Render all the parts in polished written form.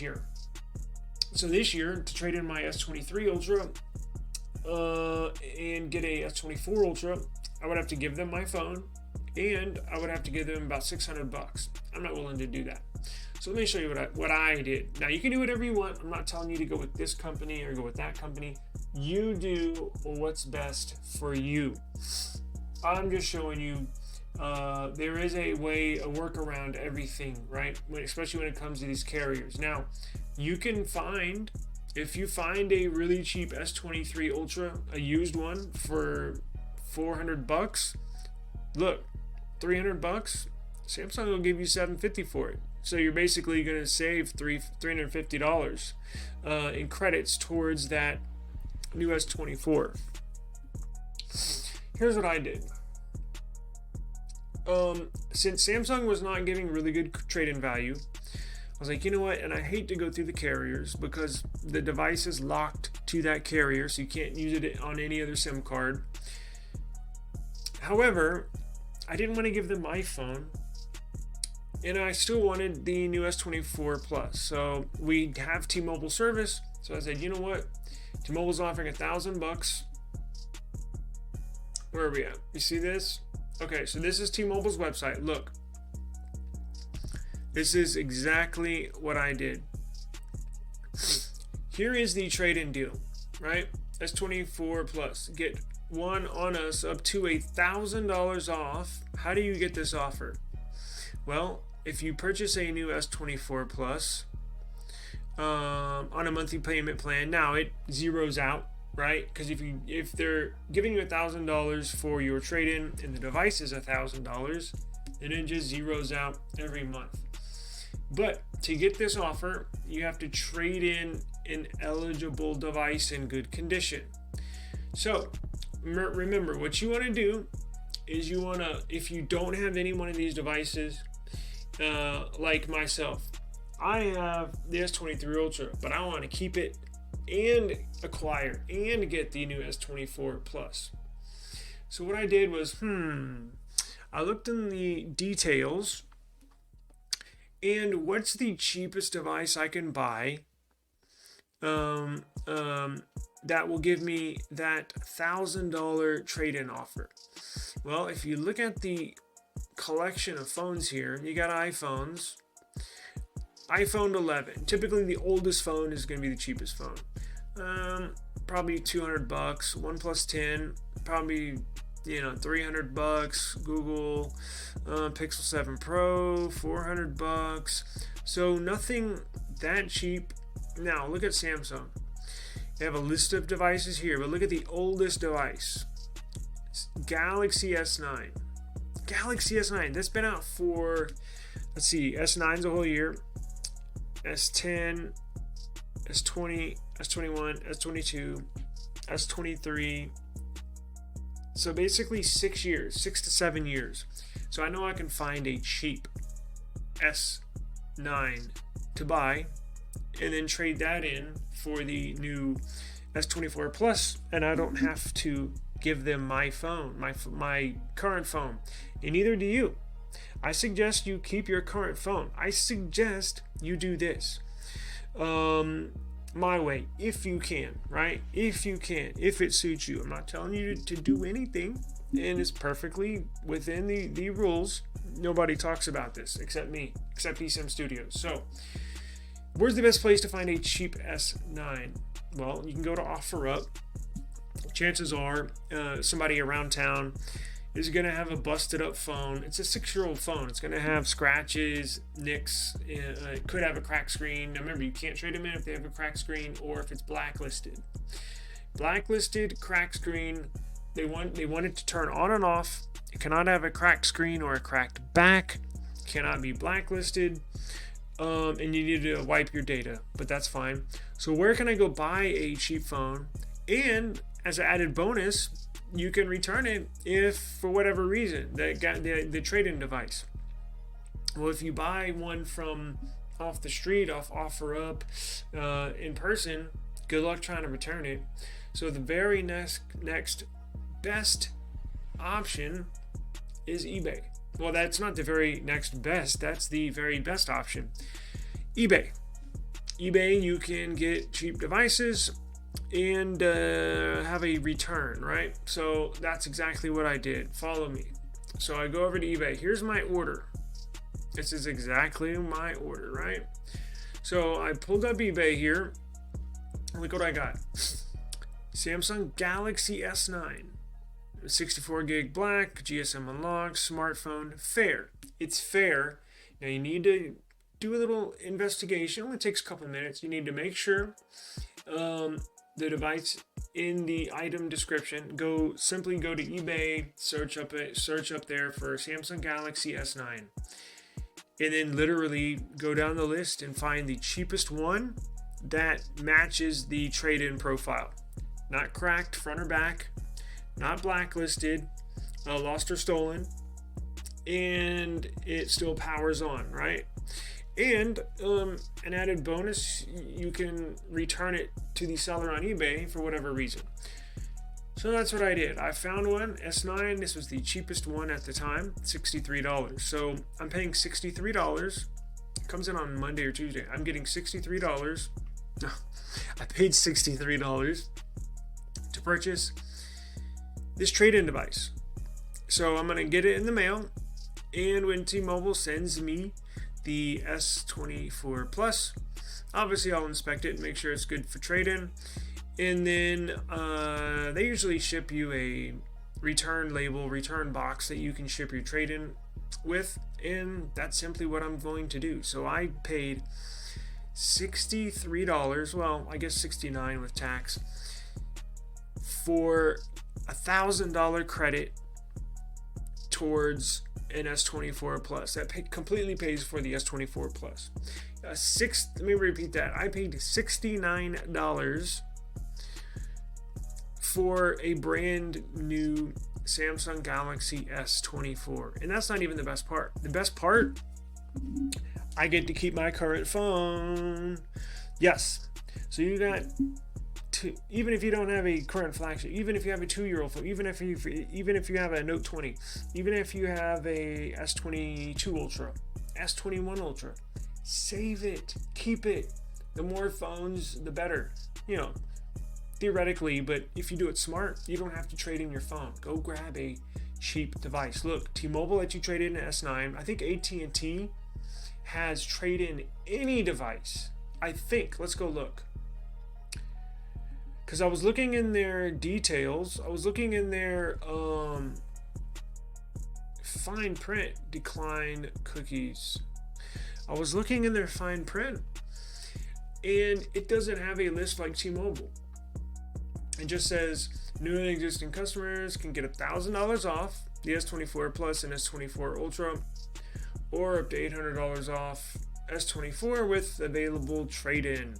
year. So this year, to trade in my S23 Ultra and get a S24 Ultra, I would have to give them my phone, and I would have to give them about $600. I'm not willing to do that. So let me show you what I did. Now, you can do whatever you want. I'm not telling you to go with this company or go with that company. You do what's best for you. I'm just showing you there is a work around everything, right? Especially when it comes to these carriers. Now, you can find, if you find a really cheap S23 Ultra, a used one for $400, look, $300, Samsung will give you $750 for it. So you're basically going to save $350 in credits towards that new S24. Here's what I did. Since Samsung was not giving really good trade-in value, I was like, you know what? And I hate to go through the carriers because the device is locked to that carrier, so you can't use it on any other SIM card. However, I didn't want to give them my phone, and I still wanted the new S24 Plus. So we have T-Mobile service. So I said, you know what? T-Mobile's offering $1,000. Where are we at? You see this? Okay, so this is T-Mobile's website. Look. This is exactly what I did. Here is the trade-in deal, right? S24 Plus. Get one on us up to $1,000 off. How do you get this offer? Well, if you purchase a new S24 Plus on a monthly payment plan, now it zeroes out, right? Because if they're giving you $1,000 for your trade-in and the device is $1,000, then it just zeroes out every month. But to get this offer, you have to trade in an eligible device in good condition. So remember, what you want to do is you want to, if you don't have any one of these devices, like myself, I have the S23 Ultra, but I want to keep it and acquire and get the new S24 Plus. So what I did was, I looked in the details, and what's the cheapest device I can buy that will give me that $1,000 trade-in offer? Well, if you look at the collection of phones here, you got iPhones. iPhone 11. Typically, the oldest phone is going to be the cheapest phone. Probably $200. OnePlus 10, probably $300. Google Pixel 7 Pro, $400. So nothing that cheap. Now look at Samsung. They have a list of devices here, but look at the oldest device, Galaxy S9. Galaxy S9. That's been out for, let's see, S9's a whole year. S10, S20, S21, S22, S23. So basically 6 years, 6 to 7 years. So I know I can find a cheap S9 to buy and then trade that in for the new S24 Plus, and I don't have to give them my phone, my current phone, and neither do you. I suggest you keep your current phone. I suggest you do this my way, if you can, right? If you can, if it suits you. I'm not telling you to do anything, and it's perfectly within the rules. Nobody talks about this except me, except eSIM Studios. So where's the best place to find a cheap S9? Well, you can go to OfferUp. Chances are somebody around town is going to have a busted up phone. It's a 6-year-old phone. It's going to have scratches, nicks. It could have a cracked screen. Now remember, you can't trade them in if they have a cracked screen or if it's blacklisted. Blacklisted, cracked screen. They want it to turn on and off. It cannot have a cracked screen or a cracked back. Cannot be blacklisted. And you need to wipe your data, but that's fine. So where can I go buy a cheap phone? And as an added bonus, you can return it if, for whatever reason, the trade-in device. Well, if you buy one from off the street, off OfferUp, in person, good luck trying to return it. So the very next best option is eBay. Well, that's not the very next best. That's the very best option. eBay. eBay, you can get cheap devices and have a return, right? So that's exactly what I did. Follow me. So I go over to eBay. Here's my order. This is exactly my order, right? So I pulled up eBay here. Look what I got. Samsung Galaxy S9. 64 gig black, GSM unlocked, smartphone, fair. It's fair. Now you need to do a little investigation. It only takes a couple of minutes. You need to make sure the device in the item description. Simply go to eBay, search up there for Samsung Galaxy S9, and then literally go down the list and find the cheapest one that matches the trade-in profile. Not cracked front or back, not blacklisted, lost or stolen, and it still powers on, right? And an added bonus, you can return it to the seller on eBay for whatever reason. So that's what I did. I found one, S9. This was the cheapest one at the time, $63. So I'm paying $63. It comes in on Monday or Tuesday. I'm getting $63. I paid $63 to purchase this trade-in device. So I'm going to get it in the mail. And when T-Mobile sends me the S24 Plus, obviously I'll inspect it and make sure it's good for trade-in. And then they usually ship you a return box that you can ship your trade-in with. And that's simply what I'm going to do. So I paid $63, well, I guess $69 with tax, for $1,000 credit towards an S24 Plus. That completely pays for the S24 Plus. Let me repeat that. I paid $69 for a brand new Samsung Galaxy S24. And that's not even the best part. The best part, I get to keep my current phone. Yes. So you got even if you don't have a current flagship, even if you have a 2-year-old phone, even if you have a Note 20, even if you have a S22 Ultra, S21 Ultra, save it, keep it. The more phones, the better. Theoretically, but if you do it smart, you don't have to trade in your phone. Go grab a cheap device. Look, T-Mobile lets you trade in an S9. I think AT&T has trade in any device. I think. Let's go look. Because I was looking in their details. I was looking in their fine print, decline cookies. I was looking in their fine print, and it doesn't have a list like T-Mobile. It just says new and existing customers can get $1,000 off the S24 Plus and S24 Ultra, or up to $800 off S24 with available trade-in.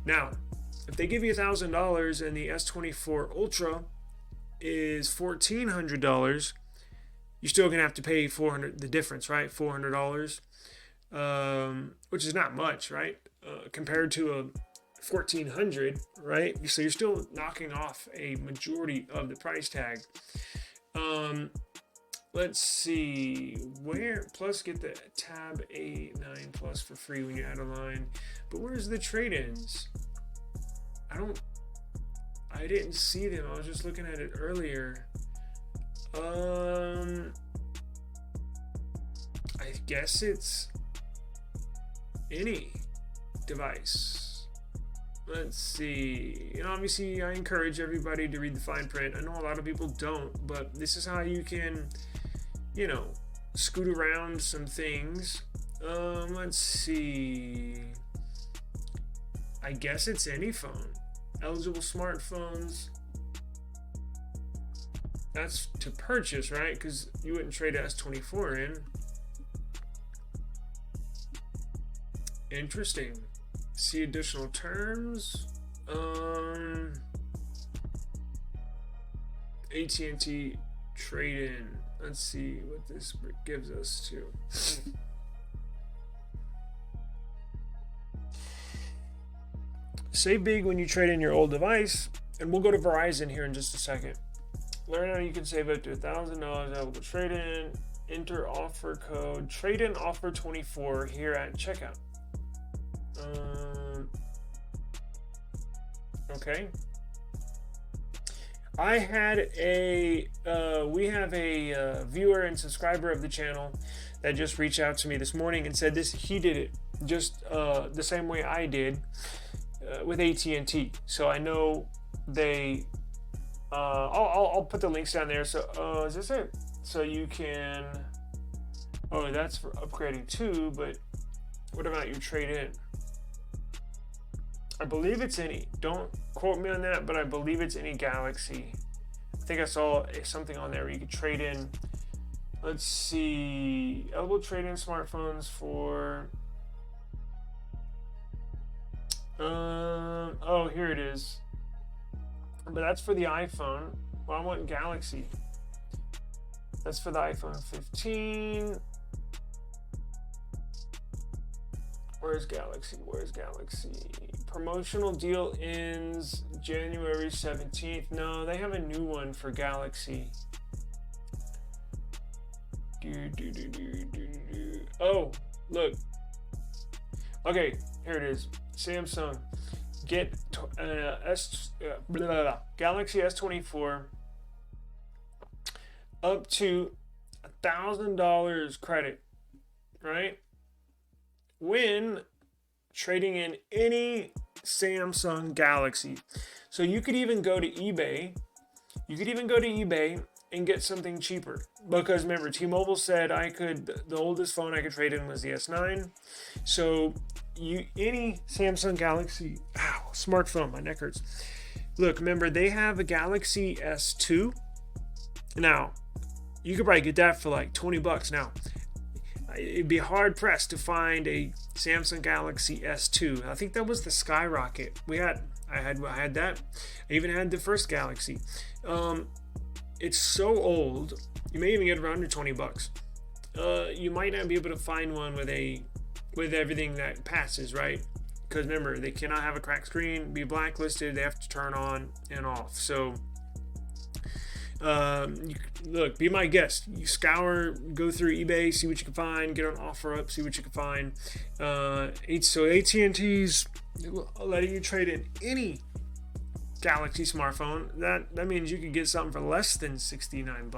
Now, if they give you $1,000 and the S24 Ultra is $1,400, you're still gonna have to pay $400. The difference, right? $400, which is not much, right? Compared to a $1,400, right? So you're still knocking off a majority of the price tag. Let's see, where plus get the Tab A9 Plus for free when you add a line. But where's the trade-ins? I didn't see them. I was just looking at it earlier. I guess it's any device. Let's see. Obviously I encourage everybody to read the fine print. I know a lot of people don't, but this is how you can, scoot around some things. Let's see. I guess it's any phone. Eligible smartphones. That's to purchase, right? Because you wouldn't trade S24 in. Interesting. See additional terms. AT&T trade-in. Let's see what this gives us to. Save big when you trade in your old device, and we'll go to Verizon here in just a second. Learn how you can save up to $1,000 able to trade in. Enter offer code trade-in offer 24 here at checkout. Okay. I had we have a viewer and subscriber of the channel that just reached out to me this morning and said he did it just the same way I did with AT&T. So I know they, I'll put the links down there. So is this it? So you can, oh, that's for upgrading too, but what about your trade-in? I believe it's any, don't quote me on that, but I believe it's any Galaxy. I think I saw something on there where you could trade in, let's see, eligible trade-in smartphones for, oh, here it is. But that's for the iPhone. Well, I want Galaxy. That's for the iPhone 15. Where's Galaxy? Where's Galaxy? Promotional deal ends January 17th. No, they have a new one for Galaxy. Oh, look. Okay, here it is. Samsung. Get Galaxy S24 up to $1,000 credit, right? When trading in any Samsung Galaxy. So you could even go to eBay. You could even go to eBay and get something cheaper. Because remember, T-Mobile said the oldest phone I could trade in was the S9. So any Samsung Galaxy, smartphone, my neck hurts. Look, remember, they have a Galaxy S2. Now, you could probably get that for like $20 now. It'd be hard pressed to find a Samsung Galaxy S2. I think that was the Skyrocket. I had that. I even had the first Galaxy. It's so old. You may even get it for under $20. You might not be able to find one with everything that passes, right? Because remember, they cannot have a cracked screen, be blacklisted. They have to turn on and off. So. Look, be my guest. You go through eBay, see what you can find, get an OfferUp, see what you can find. So AT&T's letting you trade in any Galaxy smartphone. That means you could get something for less than $69.